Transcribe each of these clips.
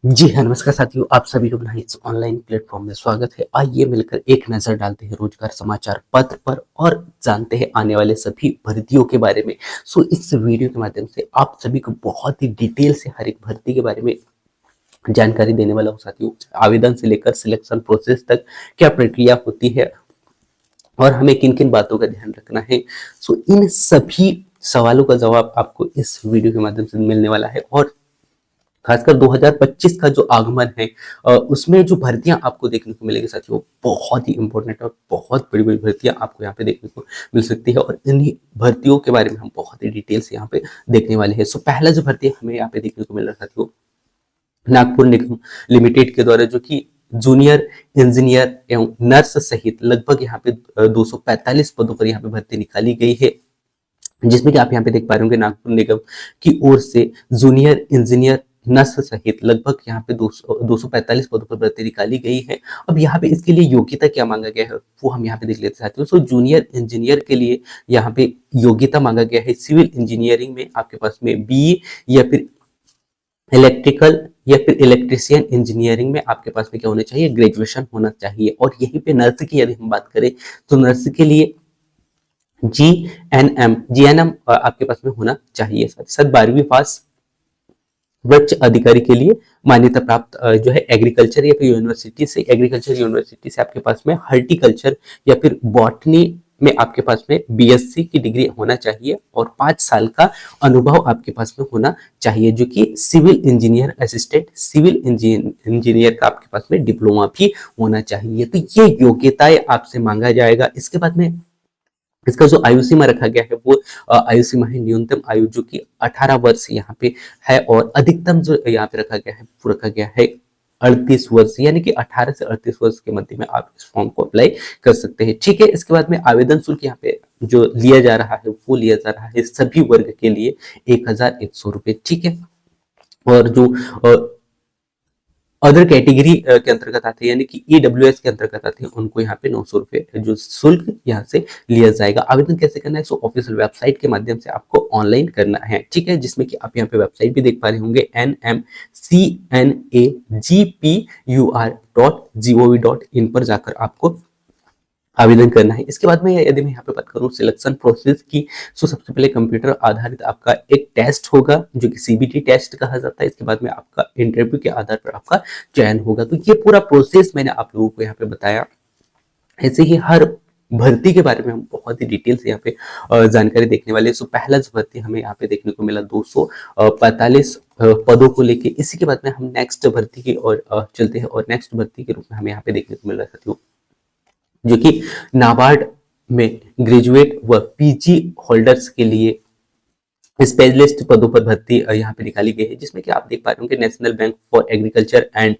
जी हाँ, नमस्कार साथियों, आप सभी लोग इस ऑनलाइन प्लेटफॉर्म में स्वागत है। आइए मिलकर एक नज़र डालते हैं रोजगार समाचार पत्र पर और जानते हैं आने वाले सभी भर्तियों के बारे में। इस वीडियो के माध्यम से आप सभी को बहुत ही डिटेल से हर एक भर्ती के बारे में जानकारी देने वाला हूँ साथियों। आवेदन से लेकर सिलेक्शन प्रोसेस तक क्या प्रक्रिया होती है और हमें किन-किन बातों का ध्यान रखना है। इन सभी सवालों का जवाब आपको इस वीडियो के माध्यम से मिलने वाला है और खासकर 2025 का जो आगमन है उसमें जो भर्तियां आपको देखने को मिलेगी साथियों बहुत ही इंपॉर्टेंट और बहुत बड़ी बड़ी भर्तियां आपको यहाँ पे देखने को मिल सकती है और इन्हीं भर्तियों के बारे में हम बहुत ही डिटेल से यहाँ पे देखने वाले हैं। पहला जो भर्ती हमें यहाँ पे देखने को मिल रहा है साथियों, नागपुर निगम लिमिटेड के द्वारा, जो कि जूनियर इंजीनियर एवं नर्स सहित लगभग यहाँ पे 245 पदों पर यहाँ पे भर्ती निकाली गई है, जिसमें कि आप यहाँ पे देख पा रहे होंगे नागपुर निगम की ओर से जूनियर इंजीनियर नर्स सहित लगभग यहाँ पे 245 पदों पर भर्ती निकाली गई है। अब यहाँ पे इसके लिए योग्यता क्या मांगा गया है वो हम यहाँ पे देख लेते हैं। जूनियर इंजीनियर के लिए यहाँ पे योग्यता मांगा गया है सिविल इंजीनियरिंग में आपके पास में बीई या फिर इलेक्ट्रिकल या फिर इलेक्ट्रिशियन इंजीनियरिंग में आपके पास में क्या होना चाहिए, ग्रेजुएशन होना चाहिए। और यहीं पे नर्स की यदि हम बात करें तो नर्स के लिए जीएनएम आपके पास में होना चाहिए। साथ 12वीं पास वृक्ष अधिकारी के लिए मान्यता प्राप्त जो है एग्रीकल्चर या फिर यूनिवर्सिटी से, एग्रीकल्चर यूनिवर्सिटी से आपके पास में हॉर्टिकल्चर या फिर बॉटनी में आपके पास में बीएससी की डिग्री होना चाहिए और 5 साल का अनुभव आपके पास में होना चाहिए, जो कि civil engineer assistant civil engineer का आपके पास में डिप्लोमा भी होना चाहिए। तो ये योग्यताएं आपसे मांगा जाएगा। इसके बाद में इसका जो आयु सीमा रखा गया है वो आयु सीमा है न्यूनतम आयु जो कि 18 वर्ष यहाँ पे है और अधिकतम जो यहाँ पे रखा गया है वो रखा गया है 38 वर्ष, यानी कि 18 से 38 वर्ष के मध्य में आप इस फॉर्म को अप्लाई कर सकते हैं। ठीक है, इसके बाद में आवेदन शुल्क यहाँ पे जो लिया जा रहा है वो लिया जा रहा है सभी वर्ग के लिए 1100 रुपए। ठीक है, और जो अदर कैटेगरी के अंतर्गत आते हैं यानी कि ईडब्ल्यूएस के अंतर्गत आते हैं उनको यहाँ पे 900 रुपए जो शुल्क यहाँ से लिया जाएगा। आवेदन कैसे करना है? ऑफिशियल वेबसाइट के माध्यम से आपको ऑनलाइन करना है। ठीक है, जिसमें कि आप यहाँ पे वेबसाइट भी देख पा रहे होंगे nmcnagpur.gov.in पर जाकर आपको आवेदन करना है। इसके बाद में यदि मैं यहाँ पे बात करूँ सिलेक्शन प्रोसेस की, सबसे पहले कंप्यूटर आधारित आपका एक टेस्ट होगा जो कि सीबीटी टेस्ट कहा जाता है। इसके बाद में आपका इंटरव्यू के आधार पर आपका चयन होगा। तो ये पूरा प्रोसेस मैंने आप लोगों को यहाँ पे बताया। ऐसे ही हर भर्ती के बारे में हम बहुत ही डिटेल से यहाँ पे जानकारी देखने वाले हैं। पहला जो भर्ती हमें यहाँ पे देखने को मिला 245 पदों को लेके। इसी के बाद में हम नेक्स्ट भर्ती की ओर चलते हैं और नेक्स्ट भर्ती के रूप में हमें यहाँ पे देखने को मिल रहा है साथियों, जो कि नाबार्ड में ग्रेजुएट व पीजी होल्डर्स के लिए स्पेशलिस्ट पदों पर भर्ती यहाँ पे निकाली गई है, जिसमें कि आप देख पा रहे होंगे national bank for agriculture and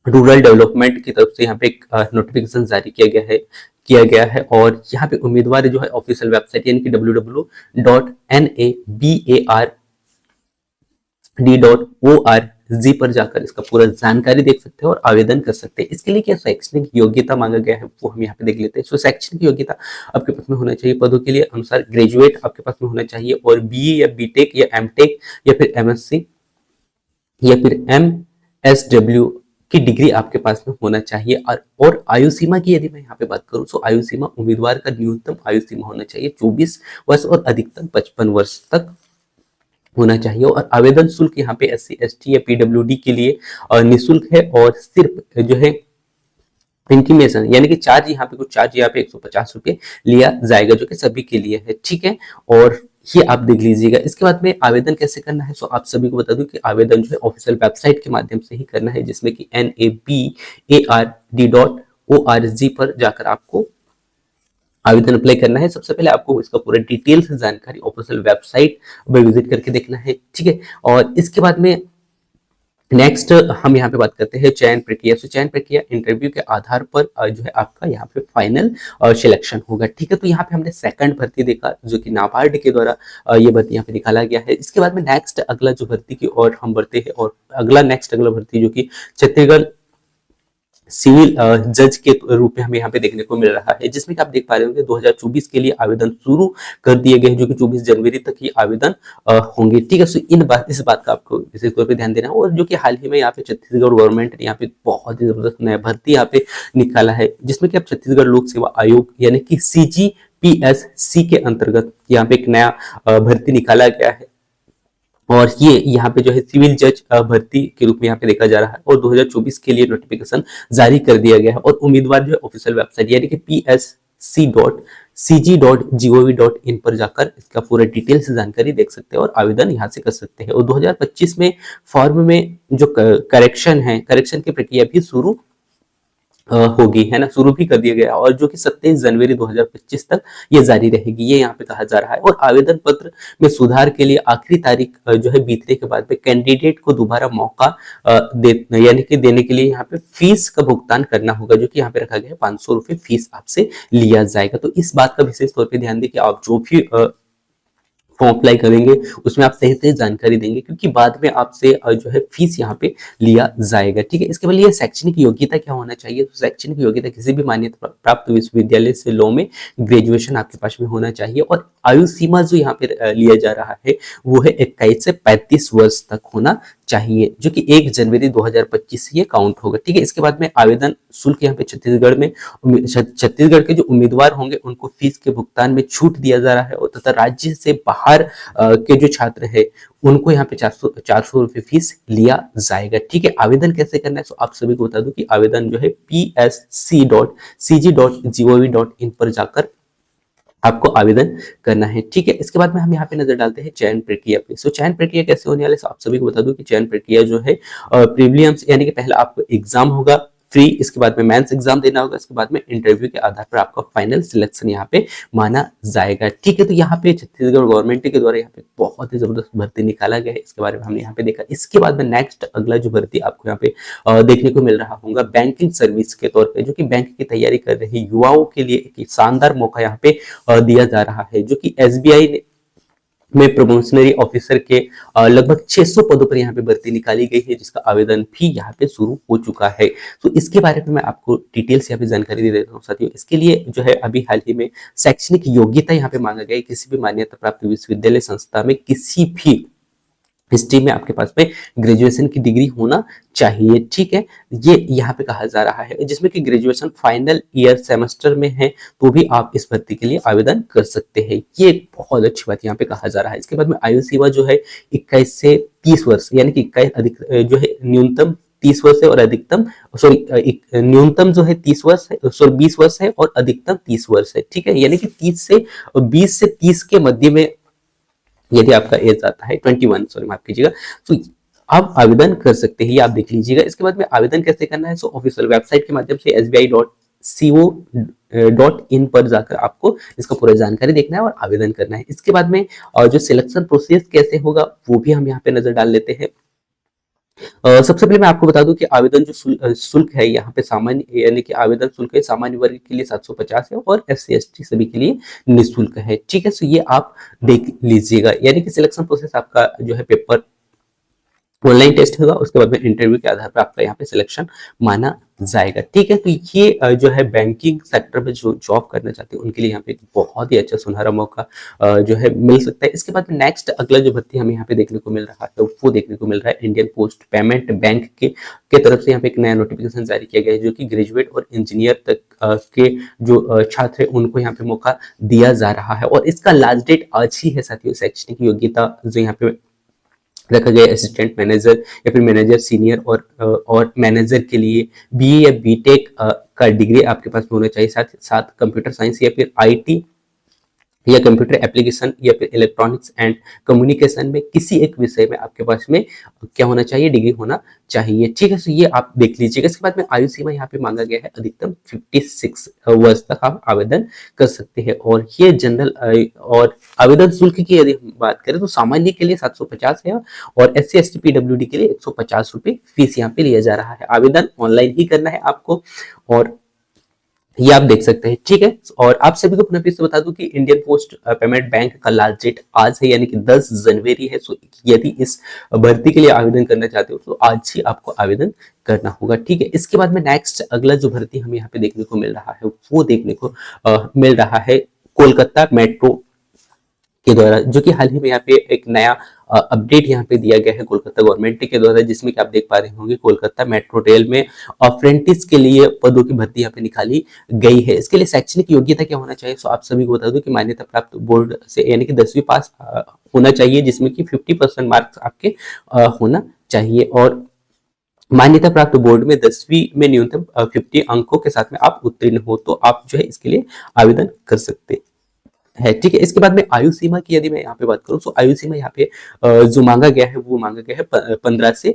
rural development की तरफ से यहाँ पे एक नोटिफिकेशन जारी किया गया है और यहाँ पे उम्मीदवार जो है ऑफिशियल वेबसाइट यानी कि www.nabard.org पर जाकर इसका पूरा जानकारी देख सकते हैं और आवेदन कर सकते हैं। इसके लिए क्या शैक्षणिक योग्यता मांगा गया है वो हम यहाँ पे देख लेते हैं। शैक्षणिक योग्यता आपके पास में होना चाहिए पदों के लिए अनुसार ग्रेजुएट आपके पास में होना चाहिए और बीई या बीटेक या एमटेक या फिर एमएससी या फिर एमएसडब्ल्यू की डिग्री आपके पास में होना चाहिए। और आयु सीमा की यदि मैं यहाँ पे बात करूँ तो आयु सीमा उम्मीदवार का न्यूनतम आयु सीमा होना चाहिए 24 वर्ष और अधिकतम 55 वर्ष तक होना चाहिए। और आवेदन शुल्क यहाँ पे एससी एसटी या पीडब्ल्यूडी के लिए निःशुल्क है और सिर्फ जो है इंटीमेशन यानी कि चार्ज यहाँ पे कुछ चार्ज यहाँ पे 150 रुपये लिया जाएगा जो कि सभी के लिए है। ठीक है, और ये आप देख लीजिएगा। इसके बाद में आवेदन कैसे करना है आप सभी को बता दूं कि आवेदन जो है ऑफिशियल वेबसाइट के माध्यम से ही करना है, जिसमें कि nabard.org पर जाकर आपको आवेदन अप्लाई करना है। सबसे पहले आपको इसका पूरा डिटेल से जानकारी ऑफिशियल वेबसाइट पर विजिट करके देखना है। ठीक है, और इसके बाद में नेक्स्ट हम यहाँ पे बात करते हैं चयन प्रक्रिया। चयन प्रक्रिया इंटरव्यू के आधार पर जो है आपका यहाँ पे फाइनल सिलेक्शन होगा। ठीक है, तो यहाँ पे हमने सेकंड भर्ती देखा जो कि नाबार्ड के द्वारा ये भर्ती यहाँ पे निकाला गया है। इसके बाद में नेक्स्ट अगला जो भर्ती की ओर हम बढ़ते हैं और अगला भर्ती जो कि छत्तीसगढ़ सिविल जज के रूप में हमें यहाँ पे देखने को मिल रहा है, जिसमें कि आप देख पा रहे होंगे 2024 के लिए आवेदन शुरू कर दिए गए हैं, जो कि 24 जनवरी तक ये आवेदन होंगे। ठीक है, सो इस बात का आपको विशेष तौर पे ध्यान देना है। और जो कि हाल ही में यहाँ पे छत्तीसगढ़ गवर्नमेंट ने यहाँ पे बहुत ही जबरदस्त नया भर्ती यहाँ पे निकाला है, जिसमें कि अब छत्तीसगढ़ लोक सेवा आयोग यानी कि CGPSC के अंतर्गत यहाँ पे एक नया भर्ती निकाला गया है। और ये यहाँ पे जो है सिविल जज भर्ती के रूप में यहाँ पे देखा जा रहा है, और 2024 के लिए नोटिफिकेशन जारी कर दिया गया है। और उम्मीदवार जो है ऑफिशियल वेबसाइट यानी कि psc.cg.gov.in पर जाकर इसका पूरा डिटेल से जानकारी देख सकते हैं और आवेदन यहाँ से कर सकते हैं। और 2025 में फॉर्म में जो करेक्शन की प्रक्रिया भी शुरू होगी, है ना, शुरू भी कर दिया गया, और जो कि 27 जनवरी 2025 तक ये जारी रहेगी, ये यहाँ पे कहा जा रहा है। और आवेदन पत्र में सुधार के लिए आखिरी तारीख जो है बीतने के बाद में कैंडिडेट को दोबारा मौका यानी कि देने के लिए यहाँ पे फीस का भुगतान करना होगा, जो कि यहाँ पे रखा गया है 500 रुपए फीस आपसे लिया जाएगा। तो इस बात का विशेष तौर पर ध्यान दें कि आप जो भी फॉर्म अप्लाई करेंगे उसमें आप सही सही जानकारी देंगे, क्योंकि बाद में आपसे जो है फीस यहाँ पे लिया जाएगा। ठीक है, इसके बाद ये शैक्षणिक योग्यता क्या होना चाहिए, तो शैक्षणिक योग्यता किसी भी मान्यता प्राप्त विश्वविद्यालय से लॉ में ग्रेजुएशन आपके पास में होना चाहिए। और आयु सीमा जो यहाँ पे लिया जा रहा है वो है 21 से 35 वर्ष तक होना चाहिए, जो कि 1 जनवरी 2025 से ये काउंट होगा। ठीक है, इसके बाद में आवेदन शुल्क यहाँ पे छत्तीसगढ़ के जो उम्मीदवार होंगे उनको फीस के भुगतान में छूट दिया जा रहा है, और तथा राज्य से बाहर के जो छात्र है उनको यहाँ पे 400 रुपए फीस लिया जाएगा। ठीक है, आवेदन कैसे करना है, तो आप सभी को बता दूं कि आवेदन जो है psc.cg.gov.in पर जाकर आपको आवेदन करना है। ठीक है, इसके बाद में हम यहाँ पे नजर डालते हैं चयन प्रक्रिया पे। सो चयन प्रक्रिया कैसे होने वाले, आप सभी को बता दूं कि चयन प्रक्रिया जो है प्रीलिम्स यानी कि पहला आपको एग्जाम होगा फ्री, इसके बाद में मेंस एग्जाम देना होगा, इसके बाद में इंटरव्यू के आधार पर आपका फाइनल सिलेक्शन यहाँ पे माना जाएगा। ठीक है, तो यहाँ पे छत्तीसगढ़ गवर्नमेंट के द्वारा यहाँ पे बहुत ही जबरदस्त भर्ती निकाला गया है, इसके बारे में हमने यहाँ पे देखा। इसके बाद में नेक्स्ट अगला जो भर्ती आपको यहाँ पे देखने को मिल रहा होगा बैंकिंग सर्विस के तौर पे, जो कि बैंक की तैयारी कर रहे युवाओं के लिए एक शानदार मौका यहाँ पे दिया जा रहा है, जो कि SBI ने में प्रमोशनरी ऑफिसर के लगभग 600 पदों पर यहाँ पे भर्ती निकाली गई है, जिसका आवेदन भी यहाँ पे शुरू हो चुका है। तो इसके बारे में मैं आपको डिटेल से यहाँ पे जानकारी दे देता हूँ साथियों। इसके लिए जो है अभी हाल ही में शैक्षणिक योग्यता यहाँ पे मांगा गया है, किसी भी मान्यता प्राप्त विश्वविद्यालय संस्था में किसी भी हिस्ट्री में आपके पास में ग्रेजुएशन की डिग्री होना चाहिए। ठीक है, ये यहाँ पे कहा जा रहा है, जिसमें कि ग्रेजुएशन फाइनल ईयर सेमेस्टर में है तो भी आप इस भर्ती के लिए आवेदन कर सकते हैं। ये बहुत अच्छी बात यहाँ पे कहा जा रहा है। इसके बाद में आयु सीमा जो है 21 से 30 वर्ष यानी कि 21 अधिक जो है न्यूनतम 30 वर्ष है और अधिकतम न्यूनतम जो है 30 वर्ष है, 20 वर्ष है और अधिकतम 30 वर्ष है। ठीक है, यानी कि 20 से 30 के मध्य में यदि आपका एज आता है 21, सॉरी माफ कीजिएगा, तो आप आवेदन कर सकते हैं, ये आप देख लीजिएगा। इसके बाद में आवेदन कैसे करना है, सो ऑफिशियल वेबसाइट के माध्यम से sbi.co.in पर जाकर आपको इसका पूरा जानकारी देखना है और आवेदन करना है। इसके बाद में जो सिलेक्शन प्रोसेस कैसे होगा वो भी हम यहाँ पे नजर डाल लेते हैं। सबसे पहले मैं आपको बता दूं कि आवेदन जो शुल्क है यहाँ पे सामान्य यानी कि आवेदन शुल्क है सामान्य वर्ग के लिए 750 है और SC ST सभी के लिए निःशुल्क है। ठीक है, सो ये आप देख लीजिएगा, यानी कि सिलेक्शन प्रोसेस आपका जो है पेपर ऑनलाइन टेस्ट होगा, उसके बाद में इंटरव्यू के आधार पर आपका यहाँ पे सिलेक्शन माना जाएगा। ठीक है, तो ये जो है बैंकिंग सेक्टर में जो जॉब करना चाहते हैं उनके लिए यहाँ पे बहुत ही अच्छा सुनहरा मौका जो है मिल सकता है। इसके बाद में नेक्स्ट अगला जो भर्ती हमें यहाँ पे देखने को मिल रहा है वो देखने को मिल रहा है इंडियन पोस्ट पेमेंट बैंक के तरफ से यहाँ पे एक नया नोटिफिकेशन जारी किया गया है, जो कि ग्रेजुएट और इंजीनियर तक के जो छात्र है उनको यहाँ पे मौका दिया जा रहा है। और इसका लास्ट डेट आज ही है साथियों। शैक्षणिक योग्यता जो यहाँ पे रखा गया असिस्टेंट मैनेजर या फिर मैनेजर सीनियर और मैनेजर के लिए BE या BTech का डिग्री आपके पास होना चाहिए, साथ साथ कंप्यूटर साइंस या फिर IT या कंप्यूटर एप्लीकेशन या फिर इलेक्ट्रॉनिक्स एंड कम्युनिकेशन में किसी एक विषय में आपके पास में क्या होना चाहिए, डिग्री होना चाहिए। ठीक है, तो ये आप देख लीजिएगा। इसके बाद में आयु सीमा यहाँ पे मांगा गया है अधिकतम 56 वर्ष तक आप आवेदन कर सकते हैं। और ये जनरल और आवेदन शुल्क की यदि हम बात करें तो सामान्य के लिए 750 है और SC ST PWD के लिए 150 रुपए फीस यहाँ पे लिया जा रहा है। आवेदन ऑनलाइन ही करना है आपको और ये आप देख सकते हैं, ठीक है। और आप सभी को पुनः फिर से बता दूं कि इंडियन पोस्ट पेमेंट बैंक का लास्ट डेट आज है, यानी कि 10 जनवरी है। सो यदि इस भर्ती के लिए आवेदन करना चाहते हो तो आज ही आपको आवेदन करना होगा, ठीक है। इसके बाद में नेक्स्ट अगला जो भर्ती हमें यहाँ पे देखने को मिल रहा है वो देखने को मिल रहा है कोलकाता मेट्रो के द्वारा, जो कि हाल ही में यहाँ पे एक नया अपडेट यहाँ पे दिया गया है कोलकाता गवर्नमेंट के द्वारा, जिसमें कि आप देख पा रहे होंगे कोलकाता मेट्रो रेल में अप्रेंटिस के लिए पदों की भर्ती यहाँ पे निकाली गई है। इसके लिए शैक्षणिक योग्यता क्या होना चाहिए? सो आप सभी को बता दूं कि मान्यता प्राप्त बोर्ड से यानी कि 10वीं पास होना चाहिए, जिसमें कि 50% मार्क्स आपके होना चाहिए। और मान्यता प्राप्त बोर्ड में 10वीं में न्यूनतम 50 अंकों के साथ में आप उत्तीर्ण हो तो आप जो है इसके लिए आवेदन कर सकते है, ठीक है। इसके बाद में आयु सीमा की यदि मैं यहाँ पे बात करूँ तो आयु सीमा यहाँ पे जो मांगा गया है वो मांगा गया है 15 से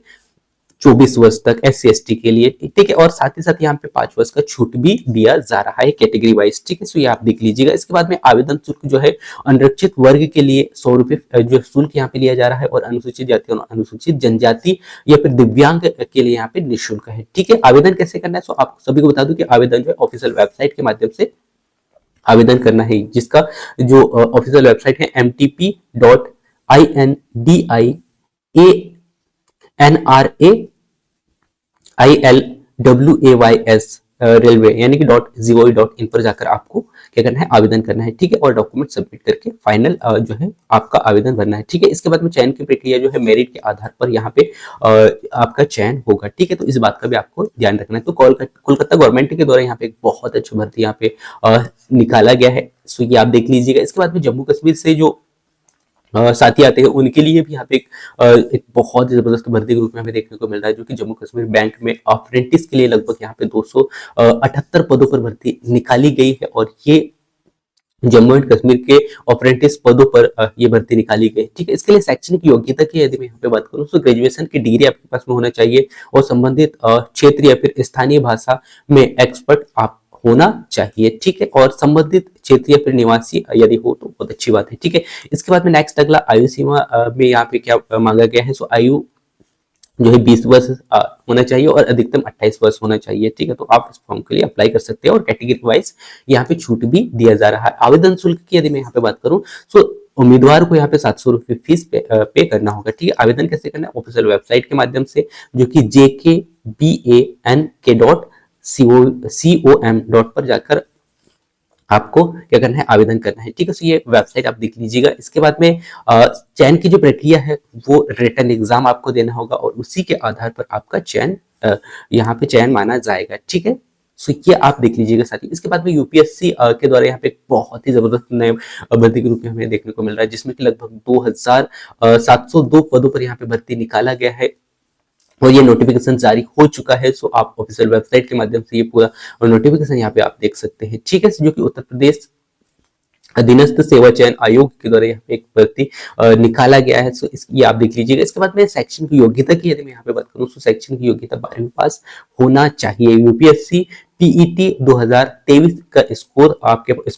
24 वर्ष तक SC/ST के लिए, ठीक है। और साथ ही साथ यहाँ पे 5 वर्ष का छूट भी दिया जा रहा है कैटेगरी वाइज, ठीक है। सो ये आप देख लीजिएगा। इसके बाद में आवेदन शुल्क जो है अनरक्षित वर्ग के लिए 100 रुपए जो शुल्क यहाँ पे लिया जा रहा है, और अनुसूचित जाति और अनुसूचित जनजाति या फिर दिव्यांग के लिए यहाँ पे निःशुल्क है, ठीक है। आवेदन कैसे करना है? सो आप सभी को बता दूं कि आवेदन जो है ऑफिशियल वेबसाइट के माध्यम से आवेदन करना है, जिसका जो ऑफिशियल वेबसाइट है mtp.indianrailways रेलवे यानी कि .gov.in पर जाकर आपको क्या करना है? आवेदन करना है, ठीक है। और डॉक्यूमेंट सबमिट करके फाइनल जो है आपका आवेदन भरना है, ठीक है। इसके बाद में चयन की प्रक्रिया जो है मेरिट के आधार पर यहाँ पे आपका चयन होगा, ठीक है। तो इस बात का भी आपको ध्यान रखना है। तो कोलकाता गवर्नमेंट के द्वारा यहाँ पे एक बहुत अच्छा भर्ती यहाँ पे निकाला गया है, सो ये आप देख लीजिएगा। इसके बाद में जम्मू कश्मीर से जो साथी आते हैं उनके लिए भी यहाँ पे एक बहुत ही जबरदस्त भर्ती के रूप में हमें देखने को मिल रहा है, जो कि जम्मू कश्मीर बैंक में अप्रेंटिस के लिए लगभग यहाँ पे 278 पदों पर भर्ती निकाली गई है। और ये जम्मू एंड कश्मीर के अप्रेंटिस पदों पर ये भर्ती निकाली गई, ठीक है। इसके लिए शैक्षणिक योग्यता की यदि मैं यहाँ पे बात करूँ तो ग्रेजुएशन की डिग्री आपके पास में होना चाहिए, और संबंधित क्षेत्र या फिर स्थानीय भाषा में एक्सपर्ट आप होना चाहिए, ठीक है। और संबंधित क्षेत्र या फिर निवासी यदि हो तो बहुत अच्छी बात है, ठीक है। इसके बाद में नेक्स्ट अगला आयु सीमा में यहाँ पे क्या मांगा गया है? सो आयु जो है 20 वर्ष होना चाहिए और अधिकतम 28 वर्ष होना चाहिए, ठीक है। तो आप इस फॉर्म के लिए अप्लाई कर सकते हैं, और कैटेगरी वाइज यहाँ पे छूट भी दिया जा रहा है। आवेदन शुल्क की यदि मैं यहाँ पे बात करूँ तो उम्मीदवार को यहाँ पे 700 रुपये फीस पे करना होगा, ठीक है। आवेदन कैसे करना है? ऑफिशियल वेबसाइट के माध्यम से, जो कि jkbank.com पर जाकर आपको क्या करना है? आवेदन करना है, ठीक है। सो ये वेबसाइट आप देख लीजिएगा। इसके बाद में चयन की जो प्रक्रिया है वो रिटन एग्जाम आपको देना होगा, और उसी के आधार पर आपका चयन यहाँ पे चयन माना जाएगा, ठीक है। सो ये आप देख लीजिएगा साथी। इसके बाद में यूपीएससी के द्वारा यहाँ पे एक बहुत ही जबरदस्त नए भर्ती के रूप में हमें देखने को मिल रहा है, जिसमें कि लगभग 2702 पदों पर यहाँ पे भर्ती निकाला गया है, और ये नोटिफिकेशन जारी हो चुका है। सो आप ऑफिशियल वेबसाइट के माध्यम से ये पूरा नोटिफिकेशन यहाँ पे आप देख सकते हैं, ठीक है। जो कि उत्तर प्रदेश अधीनस्थ सेवा चयन आयोग के द्वारा यहाँ पे एक भर्ती निकाला गया है। सो ये आप देख लीजिएगा। इसके बाद में शैक्षणिक योग्यता की यदि मैं यहाँ पे बात करूँ तो शैक्षणिक योग्यता 12वीं पास होना चाहिए। यूपीएससी पीईटी 2023 का स्कोर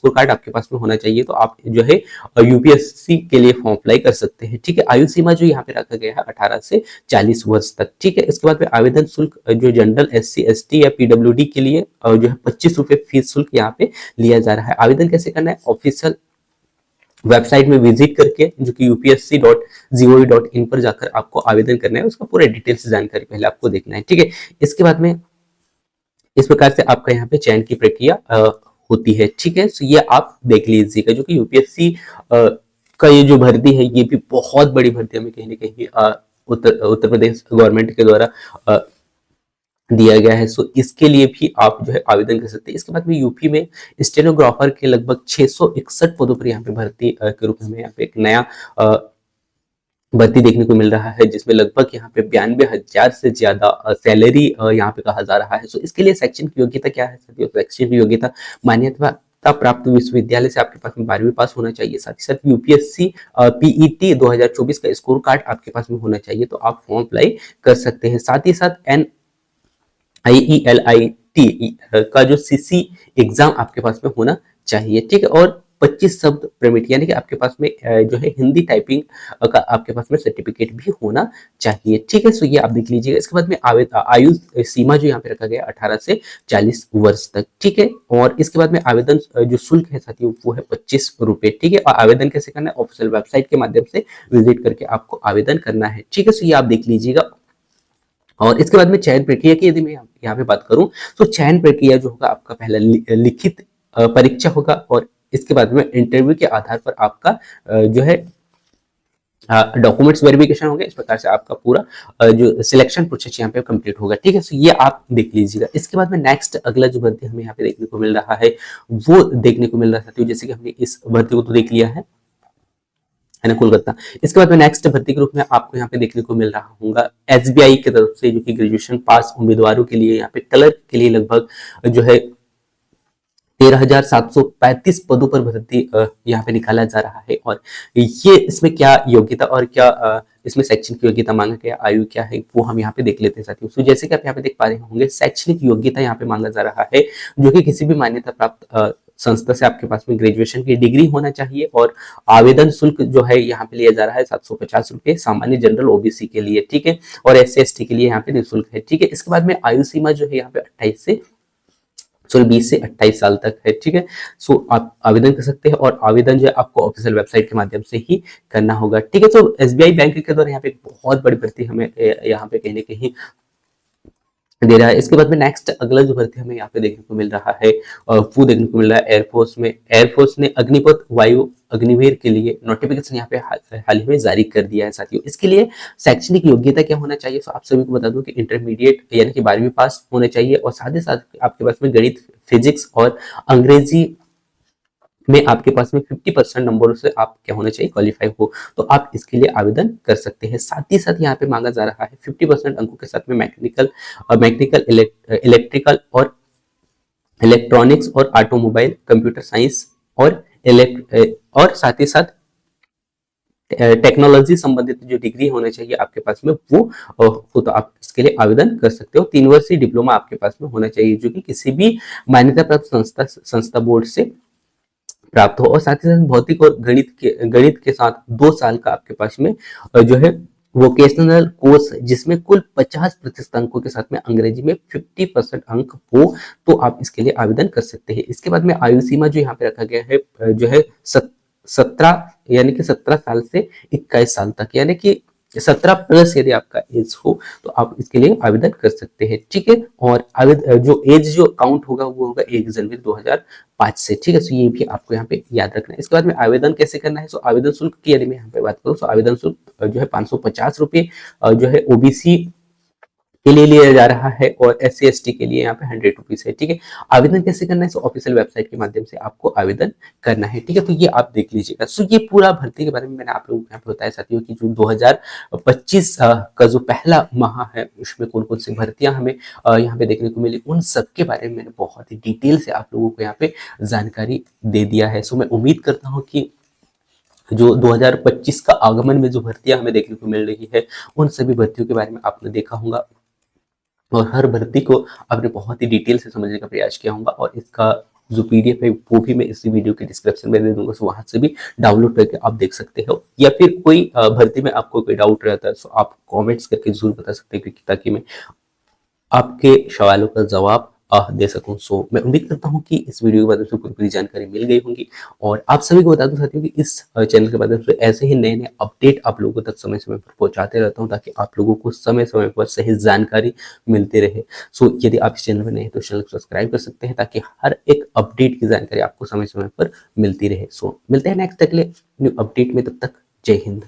कार्ड आपके पास में होना चाहिए, तो आप जो है यूपीएससी के लिए फॉर्म अप्लाई कर सकते हैं, ठीक है। आयु सीमा जो यहाँ पे रखा गया है 18 से 40 वर्ष तक, ठीक है। इसके बाद में आवेदन शुल्क जो जनरल SC/ST या PWD के लिए जो है 25 रुपए फीस शुल्क यहाँ पे लिया जा रहा है। आवेदन कैसे करना है? ऑफिशियल वेबसाइट में विजिट करके, जो कि upsc.gov.in पर जाकर आपको आवेदन करना है, उसका पूरा डिटेल्स जानकारी पहले आपको देखना है, ठीक है। इसके बाद में इस प्रकार से आपका यहाँ पे चयन की प्रक्रिया होती है, ठीक है। सो ये आप देख लीजिएगा। जो कि यूपीएससी का ये जो भर्ती है ये भी बहुत बड़ी भर्ती हमें कहीं ना कहीं उत्तर प्रदेश गवर्नमेंट के द्वारा दिया गया है। सो इसके लिए भी आप जो है आवेदन कर सकते हैं। इसके बाद में यूपी में स्टेनोग्राफर के लगभग 661 पदों पर यहाँ पे भर्ती के रूप में हमें यहाँ पे एक नया भर्ती देखने को मिल रहा है, जिसमें लगभग यहाँ पे 92,000 से ज्यादा सैलरी यहाँ पे कहा जा रहा है। सो इसके लिए शैक्षणिक योग्यता क्या है? शैक्षणिक योग्यता मान्यता प्राप्त विश्वविद्यालय से आपके पास में 12वीं पास होना चाहिए। साथ ही साथ यूपीएससी पीईटी 2024 का स्कोर कार्ड आपके पास में होना चाहिए, तो आप फॉर्म अप्लाई कर सकते हैं। साथ ही साथ NIELIT का जो CC एग्जाम आपके पास में होना चाहिए, ठीक है। और 25 शब्द प्रमिट, यानी कि आपके पास में जो है हिंदी टाइपिंग का आपके पास में सर्टिफिकेट भी होना चाहिए। ठीक है, सो ये आप देख लीजिएगा। इसके बाद में आयु सीमा जो यहाँ पे रखा गया 18 से 40 वर्ष तक। ठीक है, और इसके बाद में आवेदन जो शुल्क है साथियों वो है 25 रुपए। ठीक है, और आवेदन कैसे करना है, ऑफिशियल वेबसाइट के माध्यम से विजिट करके आपको आवेदन करना है। ठीक है, सो ये आप देख लीजिएगा। और इसके बाद में चयन प्रक्रिया की यदि मैं यहाँ पे बात करूं तो चयन प्रक्रिया जो होगा आपका पहला लिखित परीक्षा होगा, और इसके बाद में इंटरव्यू के आधार पर आपका जो है डॉक्यूमेंट्स वेरिफिकेशन होगा। इस प्रकार से आपका पूरा जो सिलेक्शन प्रोसेस यहाँ पे कंप्लीट होगा। ठीक है, सो ये आप देख लीजिएगा। इसके बाद में नेक्स्ट अगला जो भर्ती हमें यहाँ पे देखने को मिल रहा है वो देखने को मिल रहा है, जैसे कि हमने इस भर्ती को तो देख लिया है ना, कोलकाता। इसके बाद में नेक्स्ट भर्ती के रूप में आपको यहाँ पे देखने को मिल रहा होगा एसबीआई की तरफ से, जो कि ग्रेजुएशन पास उम्मीदवारों के लिए यहाँ पे क्लर्क के लिए लगभग जो है 13,735 पदों पर भर्ती यहाँ पे निकाला जा रहा है। और ये इसमें क्या योग्यता और क्या इसमें शैक्षणिक योग्यता मांगा गया, आयु क्या है, वो हम यहाँ पे देख लेते हैं साथियों। तो जैसे कि आप यहाँ पे देख पा रहे होंगे शैक्षणिक योग्यता यहाँ पे मांगा जा रहा है, जो कि किसी भी मान्यता प्राप्त संस्था से आपके पास में ग्रेजुएशन की डिग्री होना चाहिए। और आवेदन शुल्क जो है यहाँ पे लिया जा रहा है 750 रुपए सामान्य जनरल ओबीसी के लिए। ठीक है, और SC ST के लिए यहाँ पे निःशुल्क है। ठीक है, इसके बाद में आयु सीमा जो है यहाँ पे 20 से 28 साल तक है। ठीक है, सो आप आवेदन कर सकते हैं, और आवेदन जो है आपको ऑफिशियल वेबसाइट के माध्यम से ही करना होगा। ठीक है, तो SBI बैंक के द्वारा यहाँ पे एक बहुत बड़ी भर्ती हमें यहाँ पे कहीं ना कहीं दे रहा है। इसके बाद में नेक्स्ट अगला जो भर्ती हमें यहाँ पे देखने को मिल रहा है वो देखने को मिल रहा है एयरफोर्स में। एयरफोर्स ने अग्निपथ वायु अग्निवीर के लिए नोटिफिकेशन यहाँ पे हाल ही में जारी कर दिया है साथियों। इसके लिए शैक्षणिक योग्यता क्या होना चाहिए, तो आप सभी को बता दूं कि इंटरमीडिएट यानी कि 12वीं पास होने चाहिए, और साथ ही साथ आपके पास में गणित, फिजिक्स और अंग्रेजी में आपके पास में 50% नंबरों से आप क्या होना चाहिए, क्वालिफाई हो, तो आप इसके लिए आवेदन कर सकते हैं। साथ ही साथ यहाँ पे मांगा जा रहा है 50% अंकों के साथ में मैकेनिकल, इलेक्ट्रिकल और इलेक्ट्रॉनिक्स और ऑटोमोबाइल, कंप्यूटर साइंस और और साथ ही साथ टेक्नोलॉजी संबंधित जो डिग्री होना चाहिए आपके पास में वो तो आप इसके लिए आवेदन कर सकते हो। 3 वर्षीय डिप्लोमा आपके पास में होना चाहिए, जो कि किसी भी मान्यता प्राप्त संस्था बोर्ड से प्राप्त हो, और साथ ही साथ भौतिक और गणित के साथ 2 साल का आपके पास में जो है वोकेशनल कोर्स, जिसमें कुल 50% अंकों के साथ में अंग्रेजी में 50% अंक हो, तो आप इसके लिए आवेदन कर सकते हैं। इसके बाद में आयु सीमा जो यहाँ पे रखा गया है जो है 17 यानी कि 17 साल से 21 साल तक, यानी कि 17 प्लस यदि आपका एज हो तो आप इसके लिए आवेदन कर सकते हैं। ठीक है, और जो एज जो काउंट होगा वो होगा 1 जनवरी 2005 से। ठीक है, तो ये भी आपको यहाँ पे याद रखना है। इसके बाद में आवेदन कैसे करना है, तो आवेदन शुल्क की यदि मैं यहाँ पे बात करूँ तो आवेदन शुल्क जो है 550 रुपये जो है ओबीसी के लिए लिया जा रहा है, और SC ST के लिए यहाँ पे 100 रुपीज है। ठीक है, आवेदन कैसे करना है, सो ऑफिशियल वेबसाइट के माध्यम से आपको आवेदन करना है। ठीक है, तो ये आप देख लीजिएगा। सो ये पूरा भर्ती के बारे में मैंने आप लोगों को यहाँ पे बताया साथियों कि जो 2025 का जो पहला माह है उसमें कौन कौन सी भर्तियां हमें यहाँ पे देखने को मिली, उन सब के बारे में मैंने बहुत ही डिटेल से आप लोगों को यहाँ पे जानकारी दे दिया है। सो मैं उम्मीद करता हूँ कि जो 2025 का आगमन में जो भर्तियां हमें देखने को मिल रही है उन सभी भर्तियों के बारे में आपने देखा होगा, और हर भर्ती को आपने बहुत ही डिटेल से समझने का प्रयास किया होगा। और इसका जो PDF है वो भी मैं इसी वीडियो के डिस्क्रिप्शन में दे दूंगा, सो वहां से भी डाउनलोड करके आप देख सकते हो। या फिर कोई भर्ती में आपको कोई डाउट रहता है तो आप कमेंट्स करके जरूर बता सकते हैं, ताकि मैं आपके सवालों का जवाब दे सकूं। सो मैं उम्मीद करता हूं कि इस वीडियो के माध्यम से पूरी जानकारी मिल गई होगी, और आप सभी को बता दूं साथियों कि इस चैनल के माध्यम से ऐसे ही नए अपडेट आप लोगों तक समय समय पर पहुंचाते रहता हूं, ताकि आप लोगों को समय समय पर सही जानकारी मिलती रहे। सो यदि आप इस चैनल में नए हैं तो चैनल को सब्सक्राइब कर सकते हैं, ताकि हर एक अपडेट की जानकारी आपको समय समय पर मिलती रहे। सो मिलते हैं नेक्स्ट अगले न्यू अपडेट में, तब तक जय हिंद।